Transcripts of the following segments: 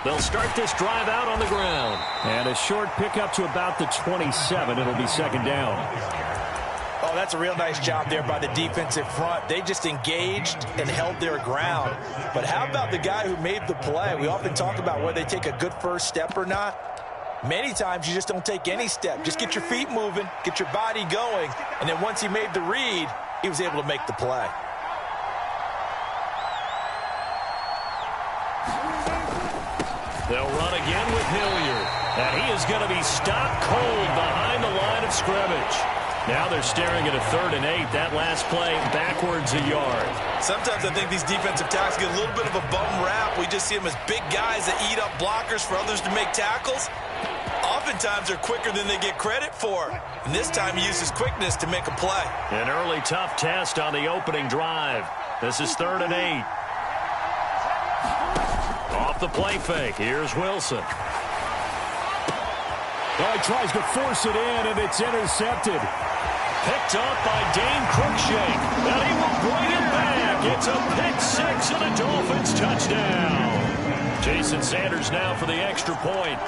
They'll start this drive out on the ground. And a short pickup to about the 27. It'll be second down. Oh, that's a real nice job there by the defensive front. They just engaged and held their ground. But how about the guy who made the play? We often talk about whether they take a good first step or not. Many times you just don't take any step. Just get your feet moving, get your body going, and then once he made the read, he was able to make the play. They'll run again with Hilliard. And he is going to be stopped cold behind the line of scrimmage. Now they're staring at a 3rd and 8. That last play backwards a yard. Sometimes I think these defensive tackles get a little bit of a bum rap. We just see them as big guys that eat up blockers for others to make tackles. Oftentimes they're quicker than they get credit for. And this time he uses quickness to make a play. An early tough test on the opening drive. This is 3rd and 8. Off the play fake. Here's Wilson. Oh, he tries to force it in, and it's intercepted. Picked up by Dane Cruikshank. And he will bring it back. It's a pick 6 and a Dolphins touchdown. Jason Sanders now for the extra point.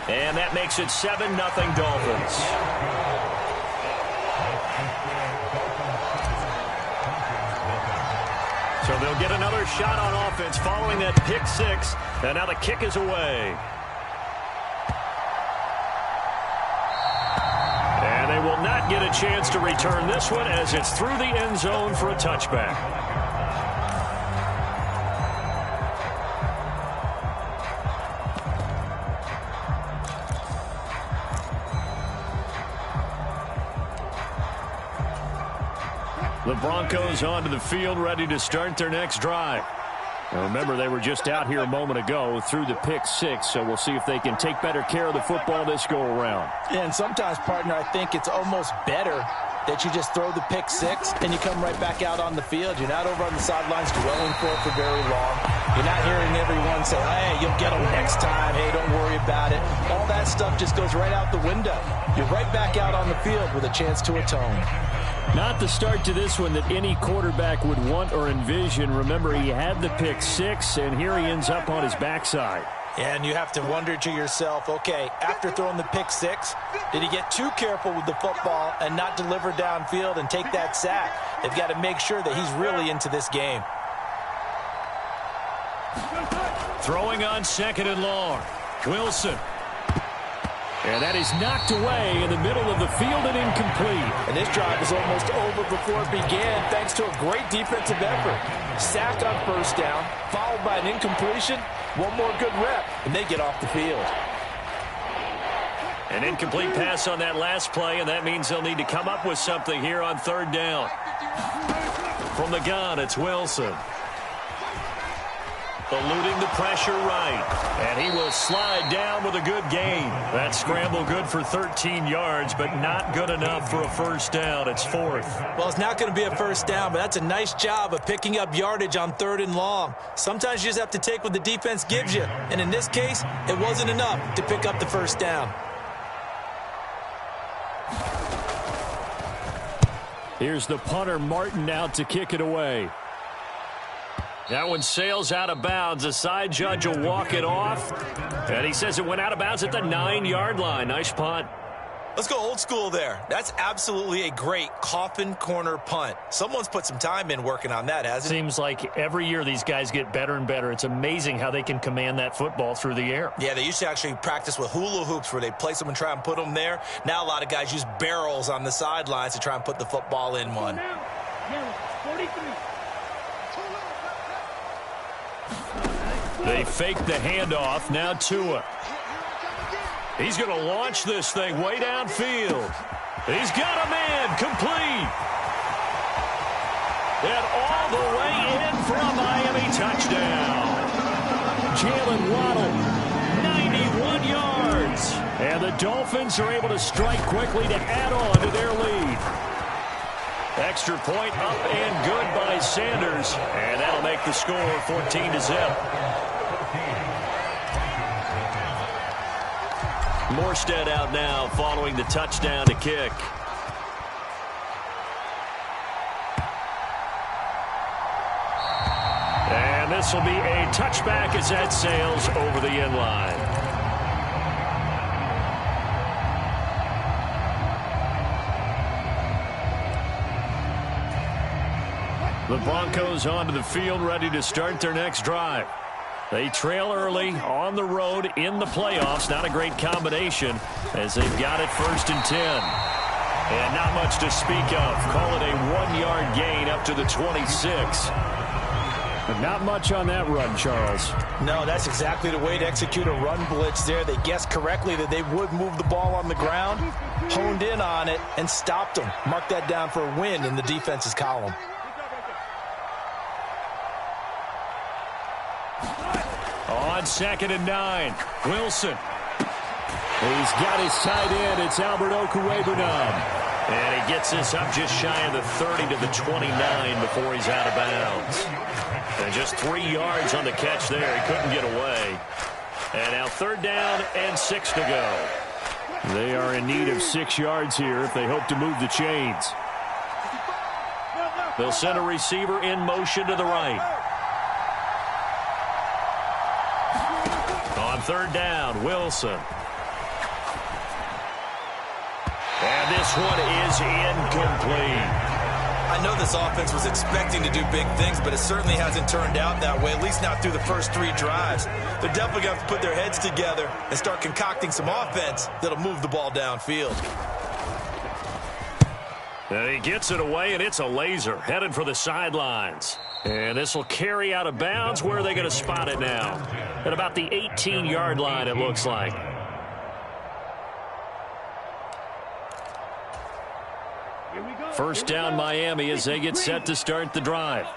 And that makes it 7-0 Dolphins. So they'll get another shot on offense following that pick 6. And now the kick is away. And they will not get a chance to return this one as it's through the end zone for a touchback. The Broncos onto the field, ready to start their next drive. Now remember, they were just out here a moment ago through the pick 6, so we'll see if they can take better care of the football this go-around. And sometimes, partner, I think it's almost better that you just throw the pick 6 and you come right back out on the field. You're not over on the sidelines dwelling for very long. You're not hearing everyone say, hey, you'll get them next time. Hey, don't worry about it. All that stuff just goes right out the window. You're right back out on the field with a chance to atone. Not the start to this one that any quarterback would want or envision. Remember, he had the pick 6, and here he ends up on his backside. And you have to wonder to yourself, okay, after throwing the pick 6, did he get too careful with the football and not deliver downfield and take that sack? They've got to make sure that he's really into this game. Throwing on 2nd and long. Wilson. And that is knocked away in the middle of the field and incomplete. And this drive was almost over before it began thanks to a great defensive effort. Sack on 1st down, followed by an incompletion. One more good rep, and they get off the field. An incomplete pass on that last play, and that means they'll need to come up with something here on 3rd down. From the gun, it's Wilson. Eluding the pressure right. And he will slide down with a good gain. That scramble good for 13 yards, but not good enough for a 1st down. It's 4th. Well, it's not going to be a 1st down, but that's a nice job of picking up yardage on 3rd and long. Sometimes you just have to take what the defense gives you. And in this case, it wasn't enough to pick up the 1st down. Here's the punter, Martin, out to kick it away. That one sails out of bounds. The side judge will walk it off. And he says it went out of bounds at the 9-yard line. Nice punt. Let's go old school there. That's absolutely a great coffin corner punt. Someone's put some time in working on that, hasn't it? Seems like every year these guys get better and better. It's amazing how they can command that football through the air. Yeah, they used to actually practice with hula hoops where they place them and try and put them there. Now a lot of guys use barrels on the sidelines to try and put the football in one. They fake the handoff. Now Tua. He's going to launch this thing way downfield. He's got a man complete. And all the way in for a Miami touchdown. Jalen Waddle, 91 yards. And the Dolphins are able to strike quickly to add on to their lead. Extra point up and good by Sanders. And that'll make the score 14-0. Morstead out now following the touchdown to kick. And this this will be a touchback as that sails over the end line. The Broncos onto the field, ready to start their next drive. They trail early on the road in the playoffs. Not a great combination as they've got it 1st and 10. And not much to speak of. Call it a 1-yard gain up to the 26. But not much on that run, Charles. No, that's exactly the way to execute a run blitz there. They guessed correctly that they would move the ball on the ground, honed in on it, and stopped them. Mark that down for a win in the defense's column. On 2nd and 9, Wilson. He's got his tight end. It's Albert Okwuegbunam. And he gets this up just shy of the 30 to the 29 before he's out of bounds. And just 3 yards on the catch there. He couldn't get away. And now 3rd down and 6 to go. They are in need of 6 yards here if they hope to move the chains. They'll send a receiver in motion to the right. On 3rd down, Wilson. And this one is incomplete. I know this offense was expecting to do big things, but it certainly hasn't turned out that way, at least not through the first 3 drives. They're definitely going to have to put their heads together and start concocting some offense that'll move the ball downfield. And he gets it away, and it's a laser headed for the sidelines. And this will carry out of bounds. Where are they going to spot it now? At about the 18-yard line, it looks like. First down, Miami, as they get set to start the drive.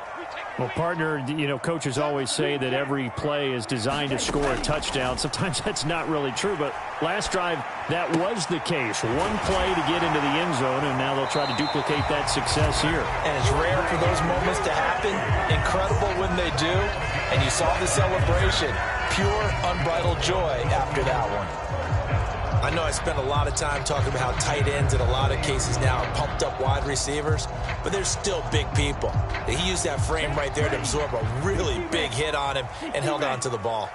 Well, partner, you know, coaches always say that every play is designed to score a touchdown. Sometimes that's not really true, but last drive, that was the case. One play to get into the end zone, and now they'll try to duplicate that success here. And it's rare for those moments to happen. Incredible when they do. And you saw the celebration. Pure, unbridled joy after that one. I know I spent a lot of time talking about how tight ends in a lot of cases now are pumped up wide receivers, but they're still big people. He used that frame right there to absorb a really big hit on him and held on to the ball.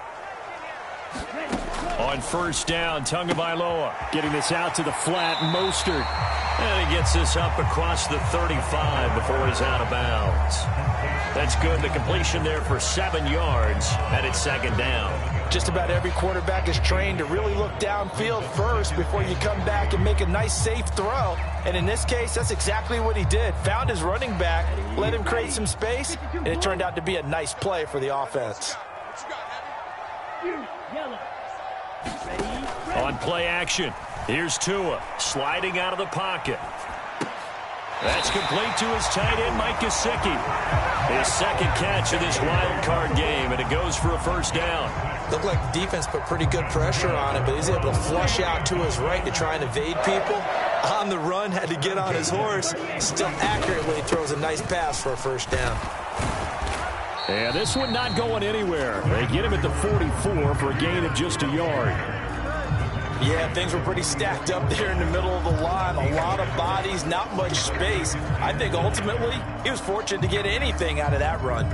On 1st down, Tagovailoa getting this out to the flat. Mostert. And he gets this up across the 35 before he's out of bounds. That's good. The completion there for 7 yards, and it's 2nd down. Just about every quarterback is trained to really look downfield first before you come back and make a nice, safe throw. And in this case, that's exactly what he did. Found his running back, let him create some space, and it turned out to be a nice play for the offense. On play action, here's Tua sliding out of the pocket. That's complete to his tight end, Mike Gesicki. His 2nd catch of this wild card game, and it goes for a 1st down. Looked like the defense put pretty good pressure on him, but he's able to flush out to his right to try and evade people. On the run, had to get on his horse. Still accurately throws a nice pass for a 1st down. Yeah, this one not going anywhere. They get him at the 44 for a gain of just a yard. Yeah, things were pretty stacked up there in the middle of the line. A lot of bodies, not much space. I think ultimately he was fortunate to get anything out of that run.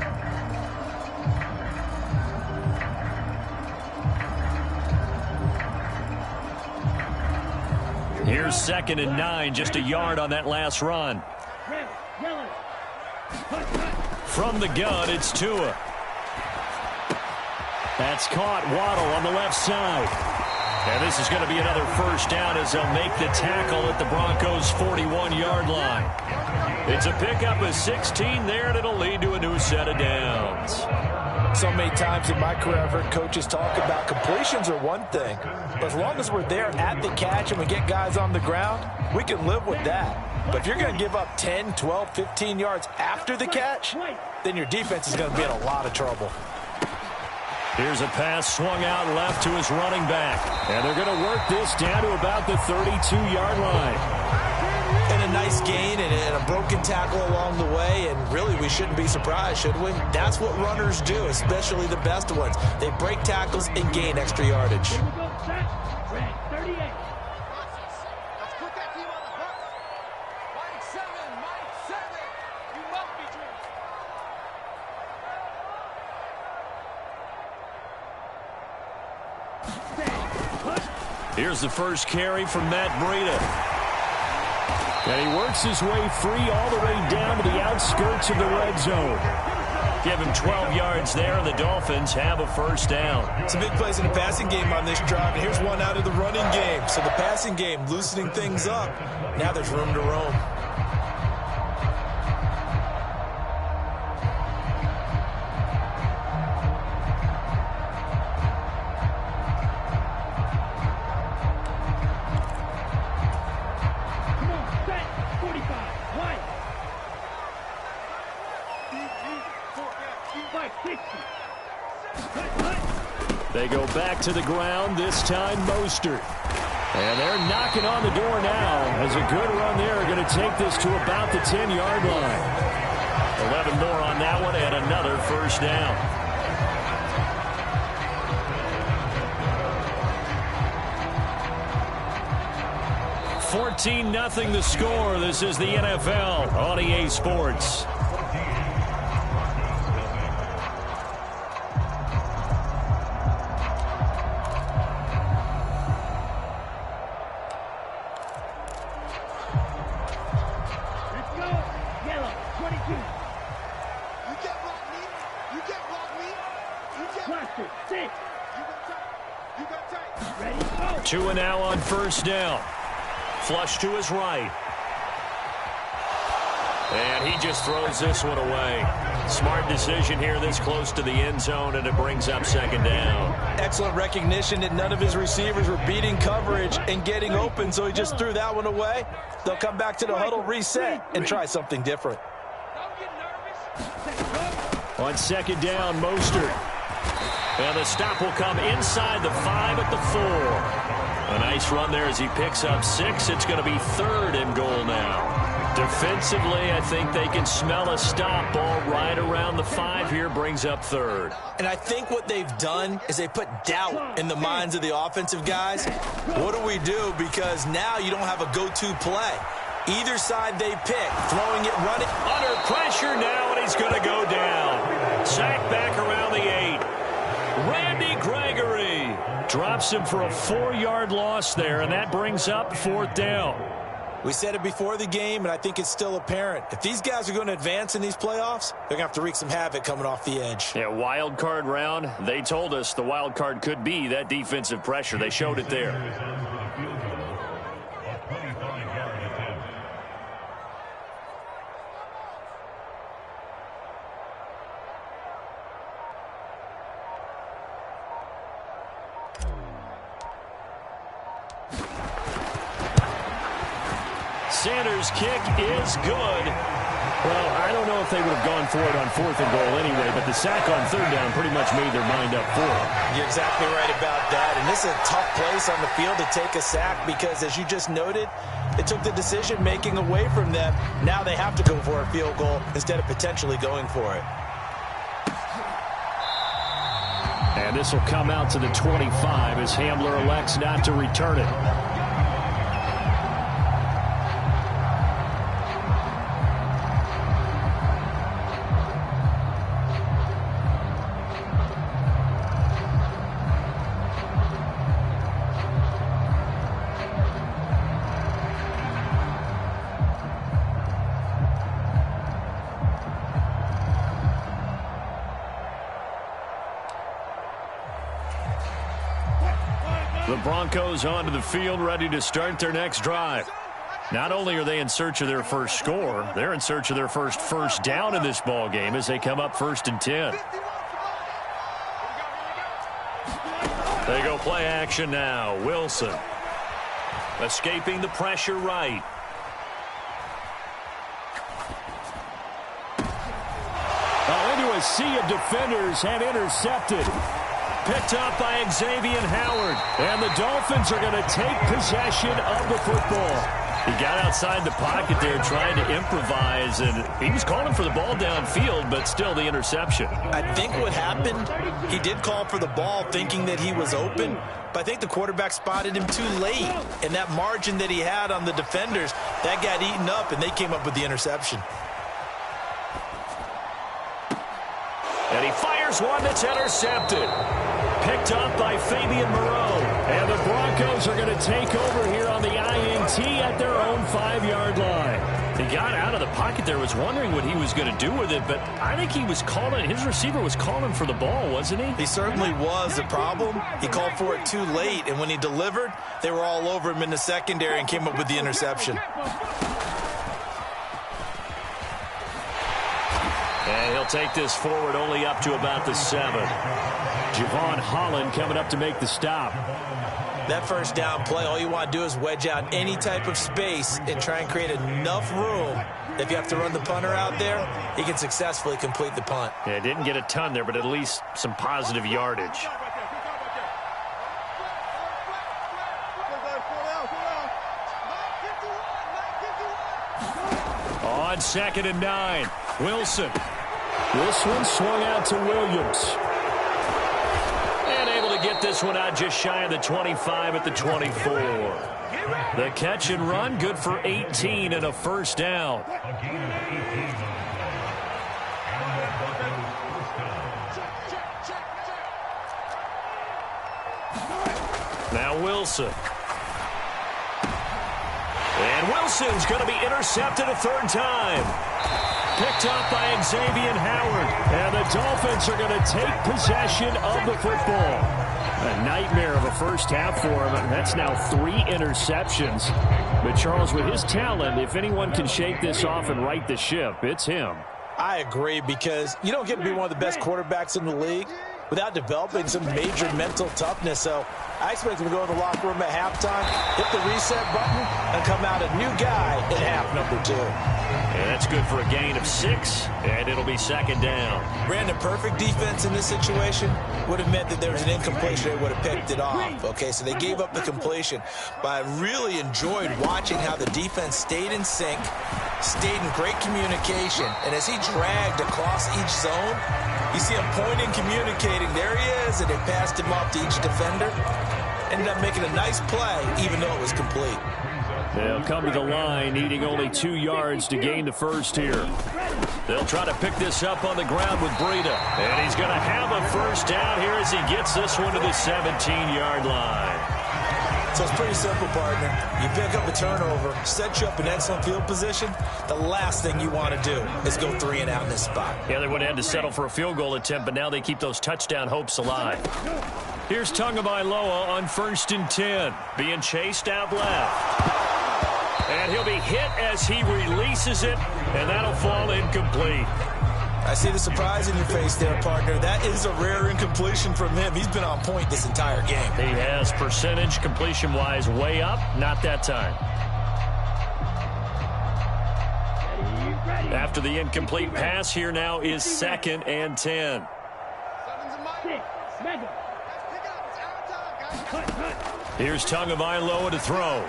Here's 2nd and 9, just a yard on that last run. From the gun, it's Tua. That's caught. Waddle on the left side. And this is going to be another 1st down as they'll make the tackle at the Broncos' 41-yard line. It's a pickup of 16 there, and it'll lead to a new set of downs. So many times in my career I've heard coaches talk about completions are one thing, but as long as we're there at the catch and we get guys on the ground, we can live with that. But if you're going to give up 10, 12, 15 yards after the catch, then your defense is going to be in a lot of trouble. Here's a pass swung out left to his running back. And they're going to work this down to about the 32-yard line. And a nice gain and a broken tackle along the way. And really, we shouldn't be surprised, should we? That's what runners do, especially the best ones. They break tackles and gain extra yardage. Here's the first carry from Matt Breida. And he works his way free all the way down to the outskirts of the red zone. Give him 12 yards there, and the Dolphins have a first down. Some big plays in the passing game on this drive, and here's one out of the running game. So the passing game loosening things up. Now there's room to roam. They go back to the ground, this time Mostert. And they're knocking on the door now as a good run there going to take this to about the 10-yard line. 11 more on that one and another first down. $14-0 the score. This is the NFL on EA Sports. Tua now on first down. Flush to his right. And he just throws this one away. Smart decision here this close to the end zone, and it brings up second down. Excellent recognition that none of his receivers were beating coverage and getting open, so he just threw that one away. They'll come back to the huddle, reset, and try something different. On second down, Mostert. And the stop will come inside the 5 at the 4. A nice run there as he picks up 6. It's going to be third and goal now. Defensively, I think they can smell a stop ball right around the 5 here, brings up third. And I think what they've done is they put doubt in the minds of the offensive guys. What do we do? Because now you don't have a go-to play. Either side they pick, throwing it, running. Under pressure now, and he's going to go down. Sacked back around the 8. Randy Gregory drops him for a 4-yard loss there, and that brings up fourth down. We said it before the game, and I think it's still apparent. If these guys are going to advance in these playoffs, they're going to have to wreak some havoc coming off the edge. Yeah, wild card round. They told us the wild card could be that defensive pressure. They showed it there. Sanders' kick is good. Well, I don't know if they would have gone for it on fourth and goal anyway, but the sack on third down pretty much made their mind up for it. You're exactly right about that. And this is a tough place on the field to take a sack because, as you just noted, it took the decision-making away from them. Now they have to go for a field goal instead of potentially going for it. And this will come out to the 25 as Hamler elects not to return it. The Broncos onto the field, ready to start their next drive. Not only are they in search of their first score, they're in search of their first down in this ball game as they come up 1st and 10. They go play action now. Wilson escaping the pressure right. Into a sea of defenders and intercepted. Picked up by Xavier Howard. And the Dolphins are going to take possession of the football. He got outside the pocket there trying to improvise, and he was calling for the ball downfield, but still the interception. I think what happened, he did call for the ball thinking that he was open, but I think the quarterback spotted him too late. And that margin that he had on the defenders, that got eaten up, and they came up with the interception. And he fires one that's intercepted. Picked up by Fabian Moreau. And the Broncos Broncos are going to take over here on the INT at their own 5-yard line. He got out of the pocket there, was wondering what he was going to do with it, but I think he was calling, his receiver was calling for the ball, wasn't he? He certainly was. The problem, he called for it too late, and when he delivered, they were all over him in the secondary and came up with the interception. And he'll take this forward only up to about the 7. Javon Holland coming up to make the stop. That first down play, all you want to do is wedge out any type of space and try and create enough room. If you have to run the punter out there, he can successfully complete the punt. Yeah, didn't get a ton there, but at least some positive yardage. On 2nd and 9, Wilson. This one swung out to Williams. And able to get this one out just shy of the 25 at the 24. The catch and run, good for 18 and a first down. Now Wilson. And Wilson's going to be intercepted a third time. Picked up by Xavier Howard. And the Dolphins are going to take possession of the football. A nightmare of a first half for him. That's now 3 interceptions. But Charles, with his talent, if anyone can shake this off and right the ship, it's him. I agree, because you don't get to be one of the best quarterbacks in the league without developing some major mental toughness. So I expect him to go to the locker room at halftime, hit the reset button, and come out a new guy in half number 2. And that's good for a gain of 6, and it'll be second down. Brandon, perfect defense in this situation would have meant that there was an incompletion. They would have picked it off. Okay, so they gave up the completion. But I really enjoyed watching how the defense stayed in sync, stayed in great communication. And as he dragged across each zone, you see him pointing, communicating. There he is, and they passed him off to each defender. Ended up making a nice play, even though it was complete. They'll come to the line, needing only 2 yards to gain the first here. They'll try to pick this up on the ground with Breida. And he's going to have a first down here as he gets this one to the 17-yard line. So it's pretty simple, partner. You pick up a turnover, set you up in excellent field position. The last thing you want to do is go 3 and out in this spot. Yeah, they would have had to settle for a field goal attempt, but now they keep those touchdown hopes alive. Here's Tagovailoa on 1st and 10, being chased out left. And he'll be hit as he releases it, and that'll fall incomplete. I see the surprise in your face there, partner. That is a rare incompletion from him. He's been on point this entire game. He has percentage completion-wise way up, not that time. After the incomplete pass, here now is 2nd and 10. Here's Tagovailoa to throw.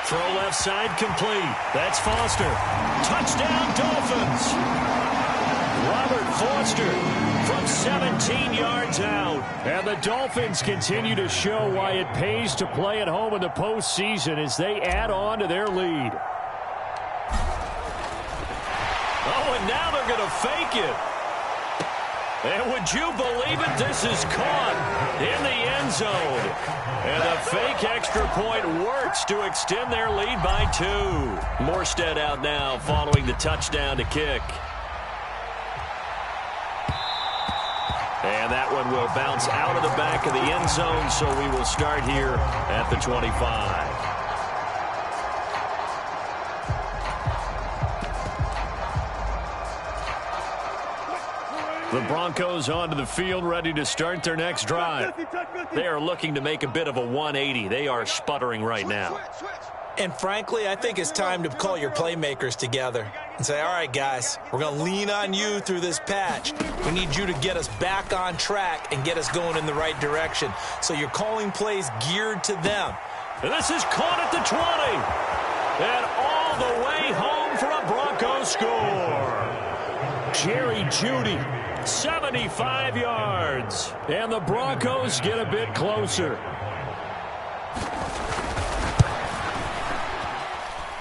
Throw left side complete. That's Foster. Touchdown Dolphins. Robert Foster from 17 yards out. And the Dolphins continue to show why it pays to play at home in the postseason as they add on to their lead. Oh, and now they're going to fake it. And would you believe it? This is caught in the end zone. And the fake extra point works to extend their lead by 2. Morstead out now following the touchdown to kick. And that one will bounce out of the back of the end zone, so we will start here at the 25. The Broncos onto the field, ready to start their next drive. They are looking to make a bit of a 180. They are sputtering right now. And frankly, I think it's time to call your playmakers together and say, all right, guys, we're going to lean on you through this patch. We need you to get us back on track and get us going in the right direction. So you're calling plays geared to them. And this is caught at the 20. And all the way home for a Broncos score. Jerry Jeudy, 75 yards. And the Broncos get a bit closer.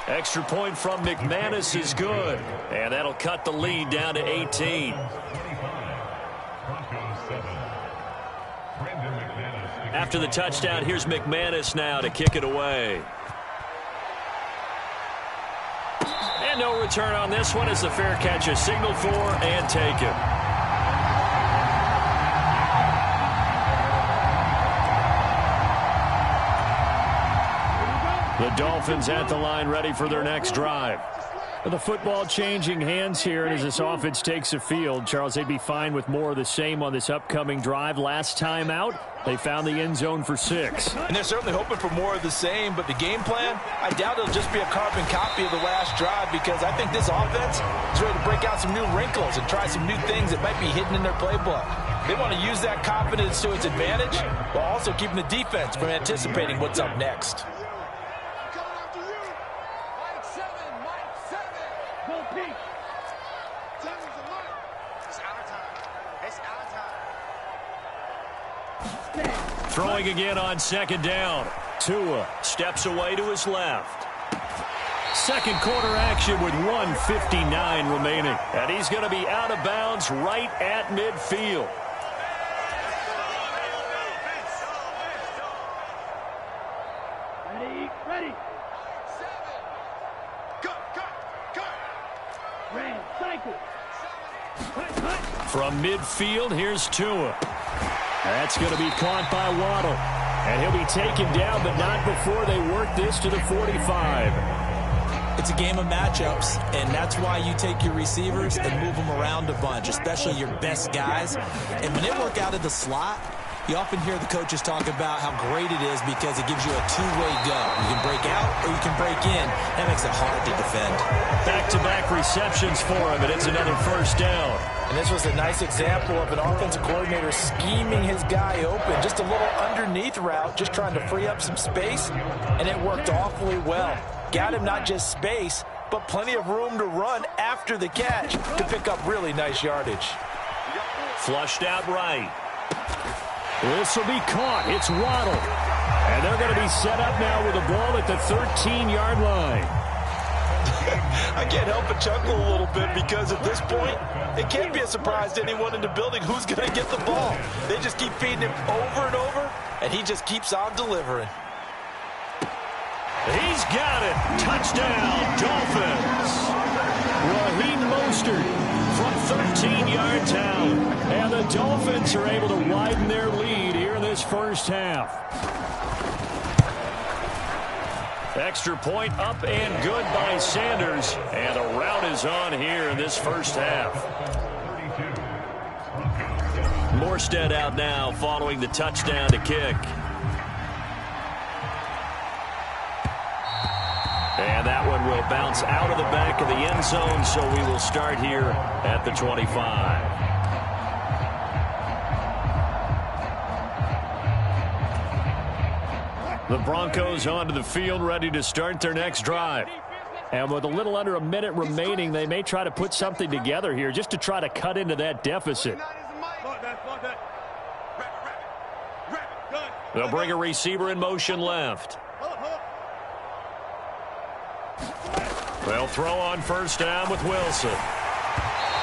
Extra point from McManus is good. And that'll cut the lead down to 18. After the touchdown, here's McManus now to kick it away. And no return on this one as the fair catch is signaled for and taken. The Dolphins at the line ready for their next drive. The football changing hands here, and as this offense takes the field, Charles, they'd be fine with more of the same on this upcoming drive. Last time out, they found the end zone for 6. And they're certainly hoping for more of the same, but the game plan, I doubt it'll just be a carbon copy of the last drive, because I think this offense is ready to break out some new wrinkles and try some new things that might be hidden in their playbook. They want to use that confidence to its advantage, while also keeping the defense from anticipating what's up next. Throwing again on 2nd down. Tua steps away to his left. Second quarter action with 1:59 remaining. And he's going to be out of bounds right at midfield. Ready. From midfield, here's Tua. That's going to be caught by Waddle. And he'll be taken down, but not before they work this to the 45. It's a game of matchups, and that's why you take your receivers and move them around a bunch, especially your best guys. And when they work out of the slot, you often hear the coaches talk about how great it is because it gives you a two-way go. You can break out or you can break in. That makes it hard to defend. Back-to-back receptions for him, and it's another first down. And this was a nice example of an offensive coordinator scheming his guy open. Just a little underneath route, just trying to free up some space, and it worked awfully well. Got him not just space, but plenty of room to run after the catch to pick up really nice yardage. Flushed out right. This will be caught. It's Waddle. And they're going to be set up now with the ball at the 13-yard line. I can't help but chuckle a little bit because at this point, it can't be a surprise to anyone in the building who's going to get the ball. They just keep feeding him over and over, and he just keeps on delivering. He's got it. Touchdown, Dolphins. Raheem Mostert from 13 yards out. And the Dolphins are able to widen their lead here in this first half. Extra point up and good by Sanders. And a rout is on here in this first half. Morstead out now following the touchdown to kick. And that one will bounce out of the back of the end zone, so we will start here at the 25. The Broncos onto the field, ready to start their next drive. And with a little under a minute remaining, they may try to put something together here just to try to cut into that deficit. They'll bring a receiver in motion left. They'll throw on first down with Wilson.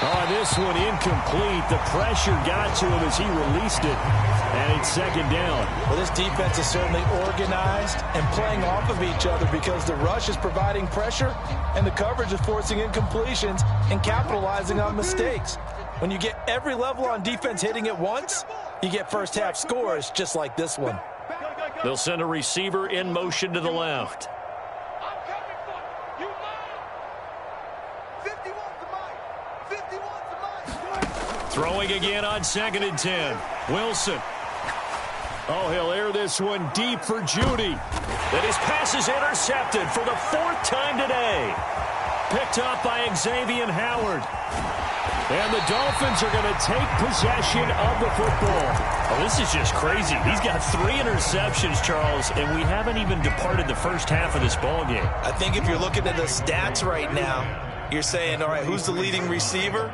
Oh, this one incomplete. The pressure got to him as he released it. And it's second down. Well, this defense is certainly organized and playing off of each other because the rush is providing pressure and the coverage is forcing incompletions and capitalizing on mistakes. When you get every level on defense hitting at once, you get first half scores just like this one. They'll send a receiver in motion to the left. Throwing again on 2nd and 10. Wilson. Oh, he'll air this one deep for Judy. Then his pass is intercepted for the 4th time today. Picked up by Xavier Howard. And the Dolphins are going to take possession of the football. Oh, this is just crazy. He's got 3 interceptions, Charles, and we haven't even departed the first half of this ballgame. I think if you're looking at the stats right now, you're saying, all right, who's the leading receiver?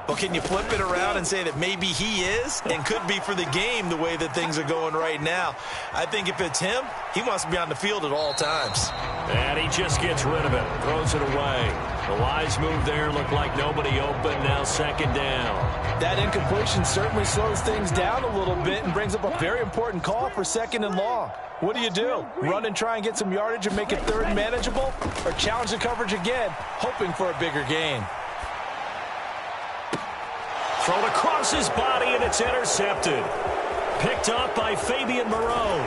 Well, can you flip it around and say that maybe he is and could be for the game the way that things are going right now? I think if it's him, he wants to be on the field at all times. And he just gets rid of it, throws it away. The wise move there looked like nobody open, now second down. That incompletion certainly slows things down a little bit and brings up a very important call for second and long. What do? Run and try and get some yardage and make it third and manageable? Or challenge the coverage again, hoping for a bigger gain? Thrown across his body, and it's intercepted. Picked up by Fabian Moreau.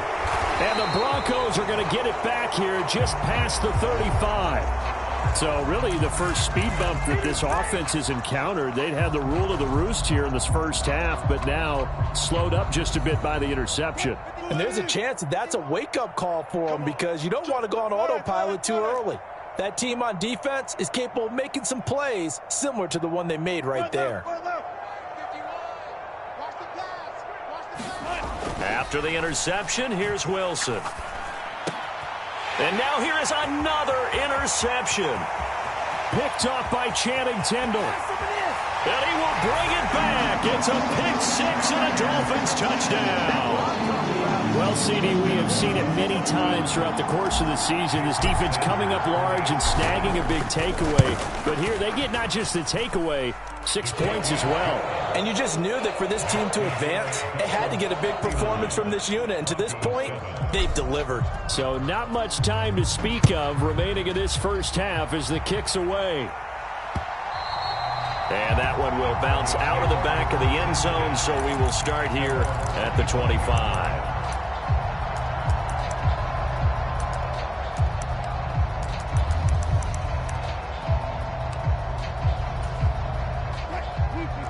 And the Broncos are going to get it back here just past the 35. So really the first speed bump that this offense has encountered. They'd had the rule of the roost here in this first half, but now slowed up just a bit by the interception. And there's a chance that that's a wake-up call for them because you don't want to go on autopilot too early. That team on defense is capable of making some plays similar to the one they made right there. After the interception, here's Wilson. And now here is another interception. Picked off by Channing Tindall. And he will bring it back. It's a pick six and a Dolphins touchdown. Well, CD, we have seen it many times throughout the course of the season. This defense coming up large and snagging a big takeaway. But here they get not just the takeaway, 6 points as well. And you just knew that for this team to advance, it had to get a big performance from this unit. And to this point, they've delivered. So not much time to speak of remaining in this first half as the kick's away. And that one will bounce out of the back of the end zone, so we will start here at the 25.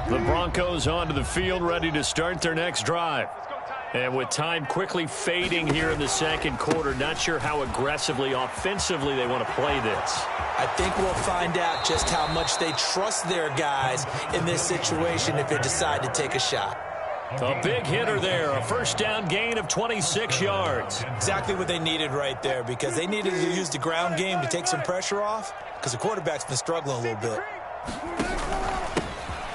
The Broncos onto the field, ready to start their next drive. And with time quickly fading here in the second quarter, not sure how aggressively, offensively they want to play this. I think we'll find out just how much they trust their guys in this situation if they decide to take a shot. A big hitter there, a first down gain of 26 yards. Exactly what they needed right there because they needed to use the ground game to take some pressure off because the quarterback's been struggling a little bit.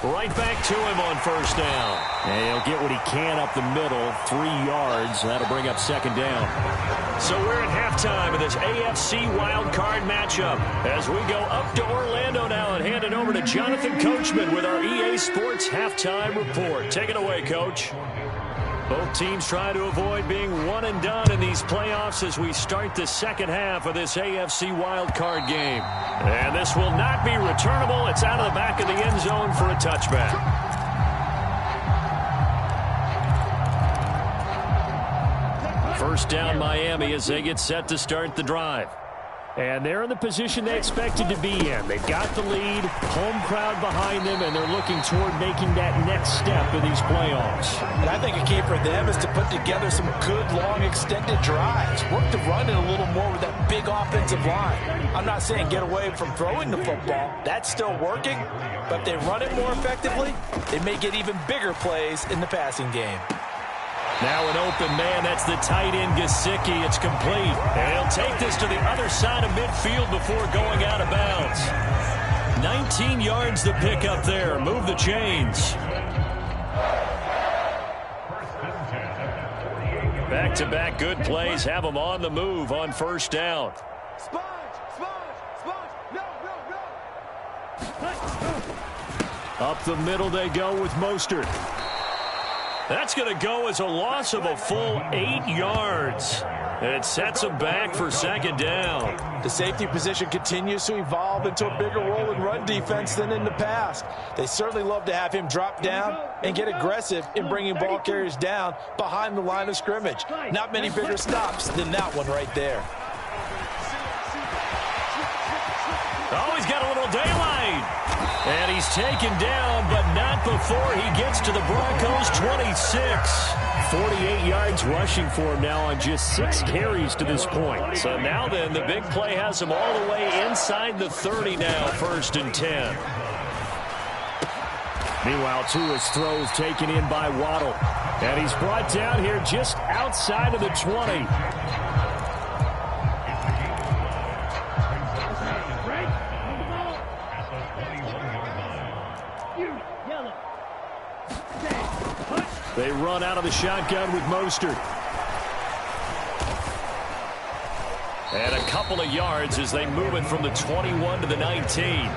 Right back to him on first down. And he'll get what he can up the middle, 3 yards. That'll bring up second down. So we're at halftime of this AFC wildcard matchup as we go up to Orlando now and hand it over to Jonathan Coachman with our EA Sports halftime report. Take it away, Coach. Both teams try to avoid being one and done in these playoffs as we start the second half of this AFC wildcard game. And this will not be returnable. It's out of the back of the end zone for a touchback. First down Miami as they get set to start the drive. And they're in the position they expected to be in. They've got the lead, home crowd behind them, and they're looking toward making that next step in these playoffs. And I think a key for them is to put together some good, long, extended drives. Work the run in a little more with that big offensive line. I'm not saying get away from throwing the football. That's still working. But if they run it more effectively, they may get even bigger plays in the passing game. Now an open man, that's the tight end Gesicki. It's complete. And he'll take this to the other side of midfield before going out of bounds. 19 yards to pick up there. Move the chains. Back-to-back good plays have them on the move on first down. Up the middle they go with Mostert. That's going to go as a loss of a full 8 yards. And it sets them back for second down. The safety position continues to evolve into a bigger role in run defense than in the past. They certainly love to have him drop down and get aggressive in bringing ball carriers down behind the line of scrimmage. Not many bigger stops than that one right there. Oh, he's got a little daylight. And he's taken down, but not before he gets to the Broncos' 26. 48 yards rushing for him now on just 6 carries to this point. So now then, the big play has him all the way inside the 30 now, 1st and 10. Meanwhile, Tua's throws taken in by Waddle. And he's brought down here just outside of the 20. run out of the shotgun with Mostert. And a couple of yards as they move it from the 21 to the 19.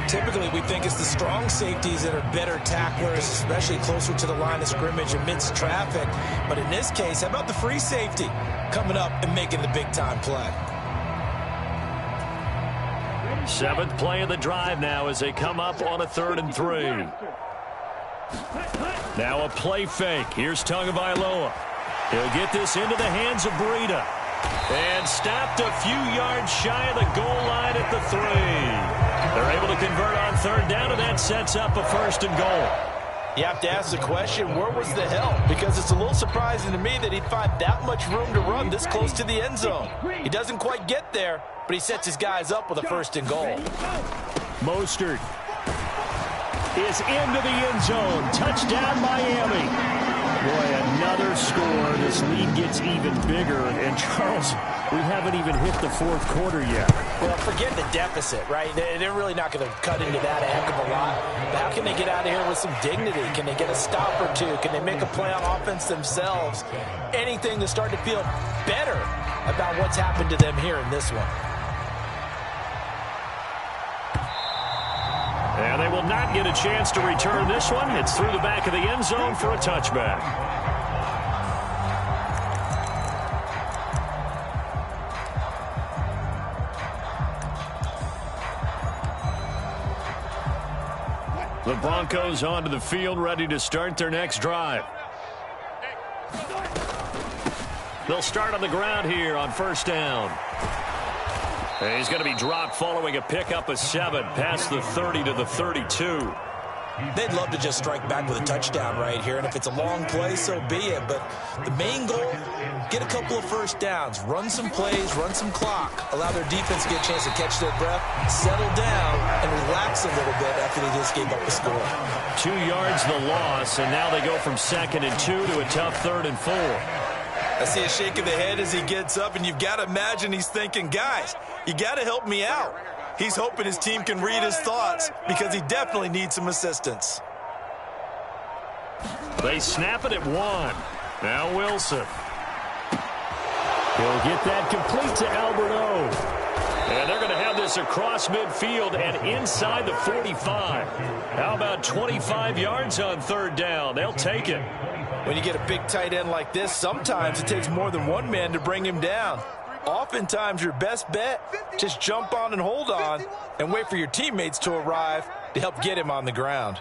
Typically, we think it's the strong safeties that are better tacklers, especially closer to the line of scrimmage amidst traffic. But in this case, how about the free safety coming up and making the big-time play? 7th play of the drive now as they come up on a 3rd and 3. Now a play fake. Here's Tagovailoa. He'll get this into the hands of Breida. And stopped a few yards shy of the goal line at the 3. They're able to convert on 3rd down, and that sets up a 1st and goal. You have to ask the question, where was the help? Because it's a little surprising to me that he'd find that much room to run this close to the end zone. He doesn't quite get there, but he sets his guys up with a 1st and goal. Mostert is into the end zone. Touchdown, Miami. Boy, another score. This lead gets even bigger. And, Charles, we haven't even hit the 4th quarter yet. Well, forget the deficit, right? They're really not going to cut into that a heck of a lot. But how can they get out of here with some dignity? Can they get a stop or two? Can they make a play on offense themselves? Anything to start to feel better about what's happened to them here in this one. And they will not get a chance to return this one. It's through the back of the end zone for a touchback. The Broncos onto the field, ready to start their next drive. They'll start on the ground here on 1st down. He's going to be dropped following a pickup of 7 past the 30 to the 32. They'd love to just strike back with a touchdown right here, and if it's a long play, so be it. But the main goal, get a couple of 1st downs, run some plays, run some clock, allow their defense to get a chance to catch their breath, settle down, and relax a little bit after they just gave up the score. 2 yards the loss, and now they go from 2nd and 2 to a tough 3rd and 4. I see a shake of the head as he gets up, and you've got to imagine he's thinking, guys, you got to help me out. He's hoping his team can read his thoughts because he definitely needs some assistance. They snap it at 1. Now Wilson. He'll get that complete to Albert O. And they're going to have this across midfield and inside the 45. How about 25 yards on 3rd down? They'll take it. When you get a big tight end like this, sometimes it takes more than one man to bring him down. Oftentimes, your best bet, just jump on and hold on and wait for your teammates to arrive to help get him on the ground.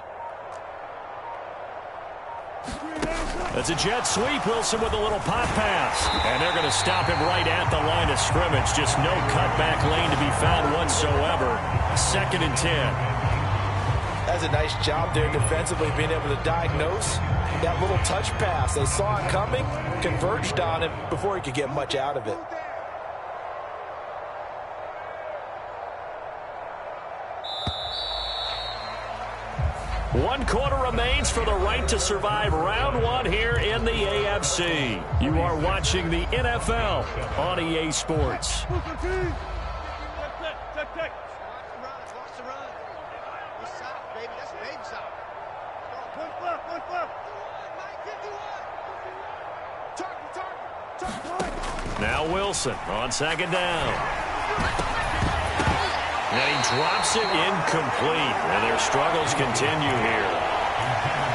That's a jet sweep. Wilson with a little pop pass. And they're going to stop him right at the line of scrimmage. Just no cutback lane to be found whatsoever. 2nd and 10. That's a nice job there defensively, being able to diagnose that little touch pass. They saw it coming, converged on it before he could get much out of it. One quarter remains for the right to survive round 1 here in the AFC. You are watching the NFL on EA Sports. Now Wilson on 2nd down. And he drops it incomplete. And their struggles continue here.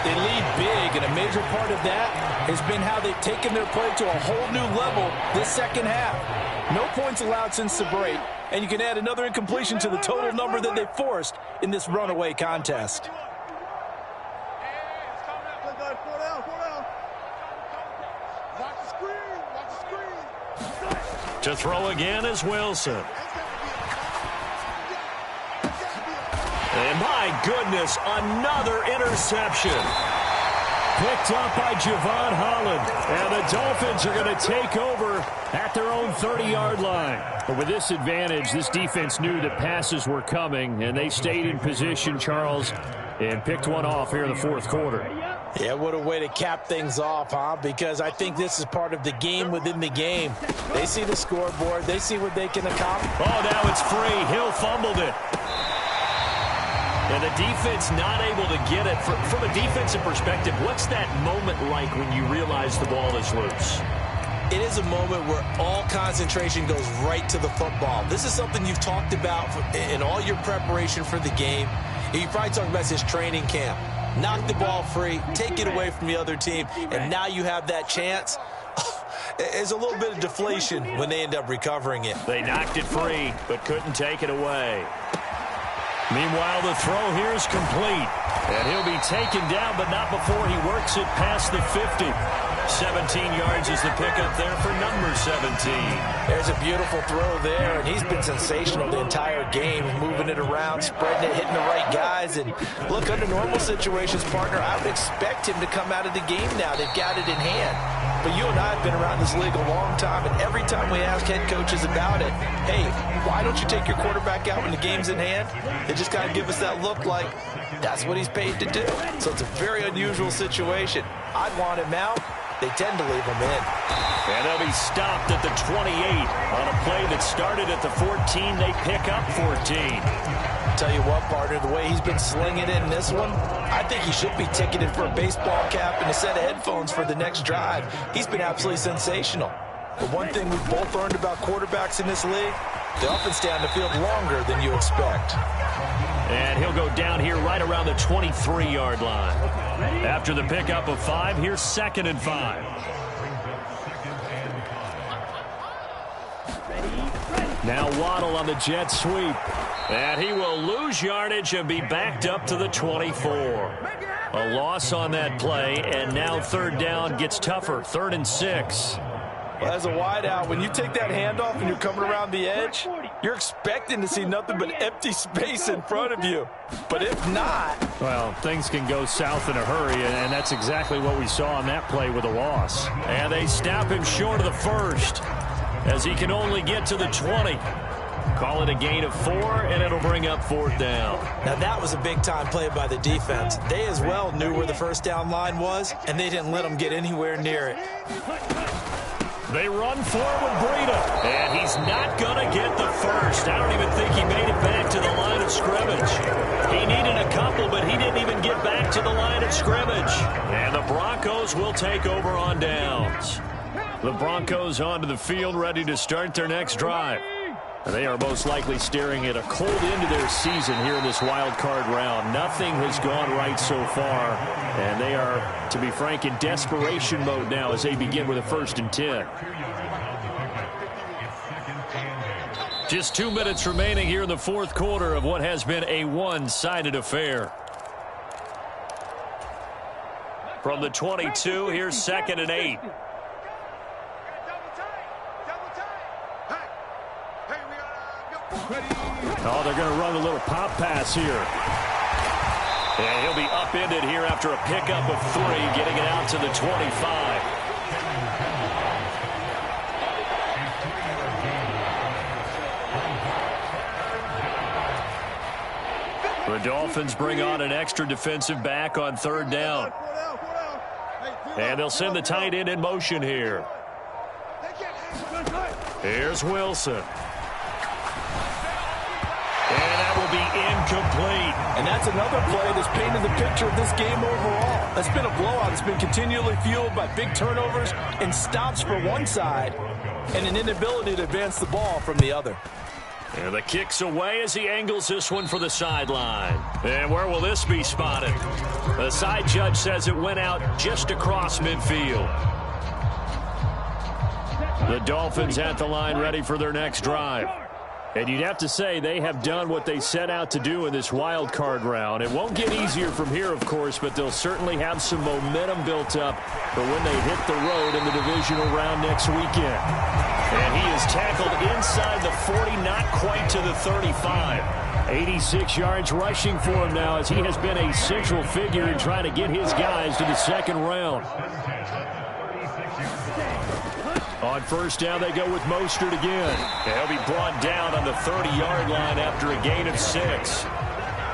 They lead big, and a major part of that has been how they've taken their play to a whole new level this 2nd half. No points allowed since the break, and you can add another incompletion to the total number that they forced in this runaway contest. To throw again is Wilson. And my goodness, another interception. Picked up by Javon Holland. And the Dolphins are going to take over at their own 30-yard line. But with this advantage, this defense knew that passes were coming, and they stayed in position, Charles, and picked one off here in the 4th quarter. Yeah, what a way to cap things off, huh? Because I think this is part of the game within the game. They see the scoreboard. They see what they can accomplish. Oh, now it's free. Hill fumbled it. And the defense not able to get it. From a defensive perspective, what's that moment like when you realize the ball is loose? It is a moment where all concentration goes right to the football. This is something you've talked about in all your preparation for the game. You probably talked about his training camp. Knock the ball free, take it away from the other team, and now you have that chance. There's a little bit of deflation when they end up recovering it. They knocked it free, but couldn't take it away. Meanwhile, the throw here is complete. And he'll be taken down, but not before he works it past the 50. 17 yards is the pickup there for number 17. There's a beautiful throw there, and he's been sensational the entire game, moving it around, spreading it, hitting the right guys. And look, under normal situations, partner, I would expect him to come out of the game now. They've got it in hand. But you and I have been around this league a long time, and every time we ask head coaches about it, hey, why don't you take your quarterback out when the game's in hand? They just kind of give us that look like that's what he's paid to do. So it's a very unusual situation. I'd want him out. They tend to leave him in. And they'll be stopped at the 28 on a play that started at the 14. They pick up 14. Tell you what, partner, the way he's been slinging it in this one, I think he should be ticketed for a baseball cap and a set of headphones for the next drive. He's been absolutely sensational. But one thing we've both learned about quarterbacks in this league, they often stay on the field longer than you expect. And he'll go down here right around the 23-yard line. After the pickup of 5, here's 2nd and 5. Now Waddle on the jet sweep. And he will lose yardage and be backed up to the 24. A loss on that play, and now 3rd down gets tougher. 3rd and 6. Well, as a wideout, when you take that handoff and you're coming around the edge, you're expecting to see nothing but empty space in front of you. But if not... Well, things can go south in a hurry, and that's exactly what we saw on that play with a loss. And they stop him short of the 1st, as he can only get to the 20. Call it a gain of 4, and it'll bring up 4th down. Now, that was a big-time play by the defense. They as well knew where the 1st down line was, and they didn't let them get anywhere near it. They run forward with Breida, and he's not going to get the 1st. I don't even think he made it back to the line of scrimmage. He needed a couple, but he didn't even get back to the line of scrimmage. And the Broncos will take over on downs. The Broncos onto the field, ready to start their next drive. And they are most likely staring at a cold end to their season here in this wild card round. Nothing has gone right so far, and they are, to be frank, in desperation mode now as they begin with a 1st and 10. Just 2 minutes remaining here in the 4th quarter of what has been a one-sided affair. From the 22, here's 2nd and 8. Oh, they're going to run a little pop pass here. And he'll be upended here after a pickup of 3, getting it out to the 25. The Dolphins bring on an extra defensive back on 3rd down. And they'll send the tight end in motion here. Here's Wilson. And that will be incomplete. And that's another play that's painted the picture of this game overall. It's been a blowout. It's been continually fueled by big turnovers and stops for one side and an inability to advance the ball from the other. And the kick's away as he angles this one for the sideline. And where will this be spotted? The side judge says it went out just across midfield. The Dolphins at the line, ready for their next drive. And you'd have to say they have done what they set out to do in this wild card round. It won't get easier from here, of course, but they'll certainly have some momentum built up for when they hit the road in the divisional round next weekend. And he is tackled inside the 40, not quite to the 35. 86 yards rushing for him now, as he has been a central figure in trying to get his guys to the 2nd round. On 1st down, they go with Mostert again. He'll be brought down on the 30-yard line after a gain of 6.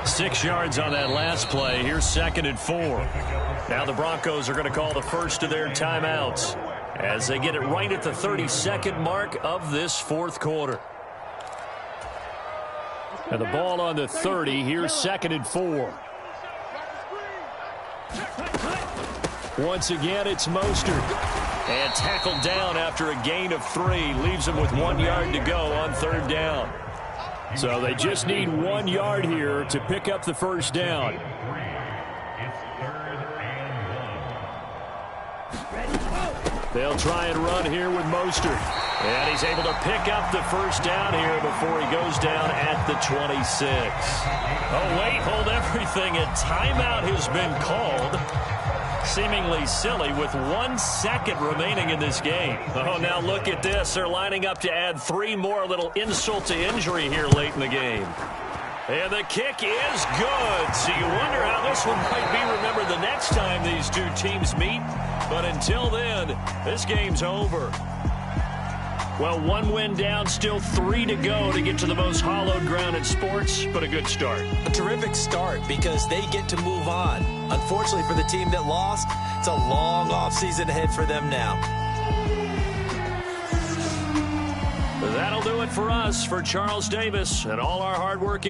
6 yards on that last play. Here's 2nd and 4. Now the Broncos are going to call the first of their timeouts as they get it right at the 32nd mark of this 4th quarter. And the ball on the 30. Here's 2nd and 4. Once again, it's Mostert. And tackled down after a gain of 3. Leaves him with 1 yard to go on 3rd down. So they just need 1 yard here to pick up the first down. They'll try and run here with Mostert. And he's able to pick up the first down here before he goes down at the 26. Oh, wait, hold everything. A timeout has been called. Seemingly silly with 1 second remaining in this game. Oh, now look at this. They're lining up to add 3 more, little insult to injury here late in the game. And the kick is good. So you wonder how this one might be remembered the next time these two teams meet. But until then, this game's over. Well, 1 win down, still 3 to go to get to the most hallowed ground in sports, but a good start. A terrific start because they get to move on. Unfortunately for the team that lost, it's a long offseason ahead for them now. That'll do it for us. For Charles Davis and all our hard work.